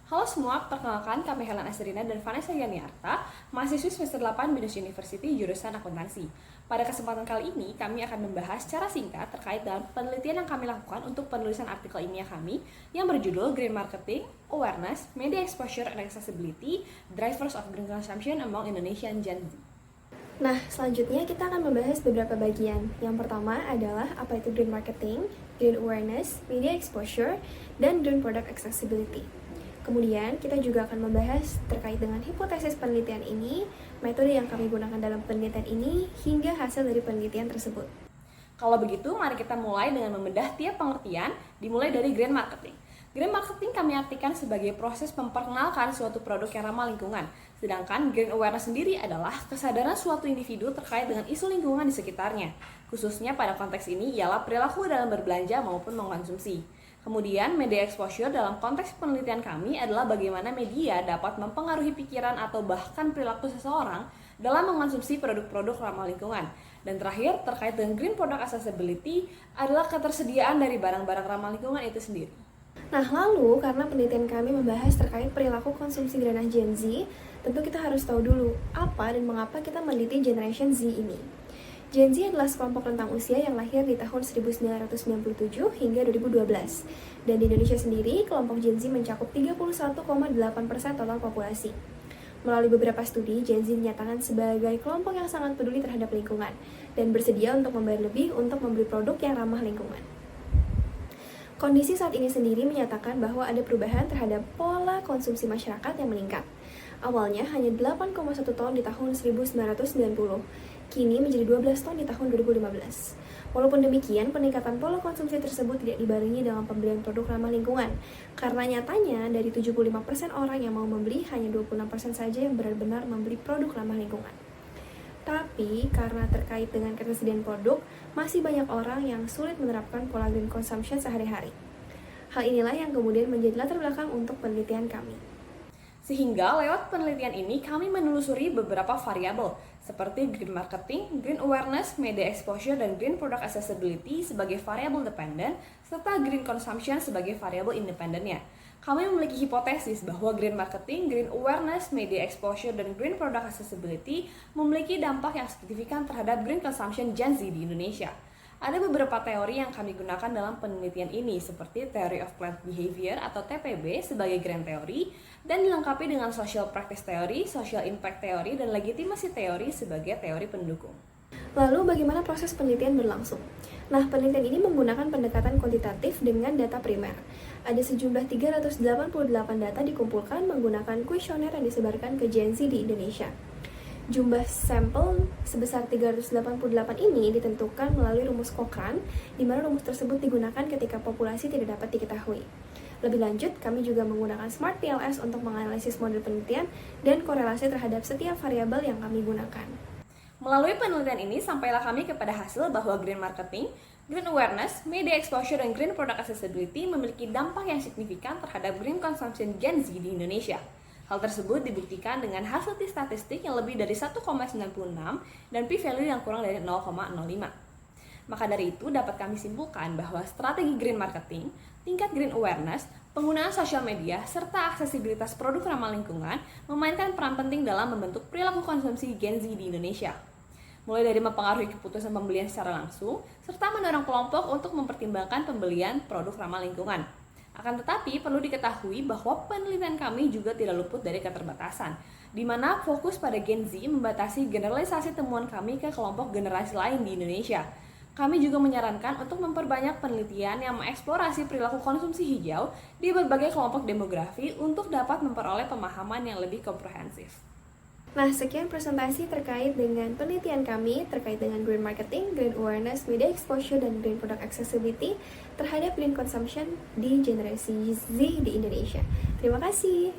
Halo semua, perkenalkan kami Helen Asrina dan Vanessa Yaniarta, mahasiswi semester 8 Binus University jurusan akuntansi. Pada kesempatan kali ini, kami akan membahas secara singkat terkait dengan penelitian yang kami lakukan untuk penulisan artikel ilmiah kami yang berjudul Green Marketing, Awareness, Media Exposure and Accessibility, Drivers of Green Consumption Among Indonesian Gen Z. Nah, selanjutnya kita akan membahas beberapa bagian. Yang pertama adalah apa itu Green Marketing, Green Awareness, Media Exposure, dan Green Product Accessibility. Kemudian, kita juga akan membahas terkait dengan hipotesis penelitian ini, metode yang kami gunakan dalam penelitian ini, hingga hasil dari penelitian tersebut. Kalau begitu, mari kita mulai dengan membedah tiap pengertian, dimulai dari Green Marketing. Green Marketing kami artikan sebagai proses memperkenalkan suatu produk yang ramah lingkungan. Sedangkan Green Awareness sendiri adalah kesadaran suatu individu terkait dengan isu lingkungan di sekitarnya. Khususnya pada konteks ini ialah perilaku dalam berbelanja maupun mengkonsumsi. Kemudian, media exposure dalam konteks penelitian kami adalah bagaimana media dapat mempengaruhi pikiran atau bahkan perilaku seseorang dalam mengkonsumsi produk-produk ramah lingkungan. Dan terakhir, terkait dengan Green Product Accessibility adalah ketersediaan dari barang-barang ramah lingkungan itu sendiri. Nah, lalu karena penelitian kami membahas terkait perilaku konsumsi ranah Gen Z, tentu kita harus tahu dulu apa dan mengapa kita meneliti Generation Z ini. Gen Z adalah sekelompok rentang usia yang lahir di tahun 1997 hingga 2012. Dan di Indonesia sendiri, kelompok Gen Z mencakup 31,8% total populasi. Melalui beberapa studi, Gen Z dinyatakan sebagai kelompok yang sangat peduli terhadap lingkungan dan bersedia untuk membayar lebih untuk membeli produk yang ramah lingkungan. Kondisi saat ini sendiri menyatakan bahwa ada perubahan terhadap pola konsumsi masyarakat yang meningkat. Awalnya hanya 8,1 ton di tahun 1990, kini menjadi 12 ton di tahun 2015. Walaupun demikian, peningkatan pola konsumsi tersebut tidak dibarengi dengan pembelian produk ramah lingkungan. Karena nyatanya, dari 75% orang yang mau membeli, hanya 26% saja yang benar-benar membeli produk ramah lingkungan. Tapi, karena terkait dengan ketersediaan produk, masih banyak orang yang sulit menerapkan pola green consumption sehari-hari. Hal inilah yang kemudian menjadi latar belakang untuk penelitian kami. Sehingga lewat penelitian ini kami menelusuri beberapa variabel seperti Green Marketing, Green Awareness, Media Exposure, dan Green Product Accessibility sebagai variabel dependen serta Green Consumption sebagai variabel independennya. Kami memiliki hipotesis bahwa Green Marketing, Green Awareness, Media Exposure, dan Green Product Accessibility memiliki dampak yang signifikan terhadap Green Consumption Gen Z di Indonesia. Ada beberapa teori yang kami gunakan dalam penelitian ini, seperti Theory of Plant Behavior atau TPB sebagai grand teori, dan dilengkapi dengan Social Practice Theory, Social Impact Theory, dan Legitimasi Theory sebagai teori pendukung. Lalu bagaimana proses penelitian berlangsung? Nah, penelitian ini menggunakan pendekatan kuantitatif dengan data primer. Ada sejumlah 388 data dikumpulkan menggunakan kuesioner yang disebarkan ke Gen Z di Indonesia. Jumlah sampel sebesar 388 ini ditentukan melalui rumus Cochrane, di mana rumus tersebut digunakan ketika populasi tidak dapat diketahui. Lebih lanjut, kami juga menggunakan Smart PLS untuk menganalisis model penelitian dan korelasi terhadap setiap variabel yang kami gunakan. Melalui penelitian ini, sampailah kami kepada hasil bahwa Green Marketing, Green Awareness, Media Exposure, dan Green Product Accessibility memiliki dampak yang signifikan terhadap Green Consumption Gen Z di Indonesia. Hal tersebut dibuktikan dengan hasil statistik yang lebih dari 1,96 dan p-value yang kurang dari 0,05. Maka dari itu dapat kami simpulkan bahwa strategi Green Marketing, tingkat Green Awareness, penggunaan sosial media, serta aksesibilitas produk ramah lingkungan memainkan peran penting dalam membentuk perilaku konsumsi Gen Z di Indonesia. Mulai dari mempengaruhi keputusan pembelian secara langsung, serta mendorong kelompok untuk mempertimbangkan pembelian produk ramah lingkungan. Akan tetapi, perlu diketahui bahwa penelitian kami juga tidak luput dari keterbatasan, di mana fokus pada Gen Z membatasi generalisasi temuan kami ke kelompok generasi lain di Indonesia. Kami juga menyarankan untuk memperbanyak penelitian yang mengeksplorasi perilaku konsumsi hijau di berbagai kelompok demografi untuk dapat memperoleh pemahaman yang lebih komprehensif. Nah, sekian presentasi terkait dengan penelitian kami terkait dengan Green Marketing, Green Awareness, Media Exposure, dan Green Product Accessibility terhadap Green Consumption di generasi Z di Indonesia. Terima kasih.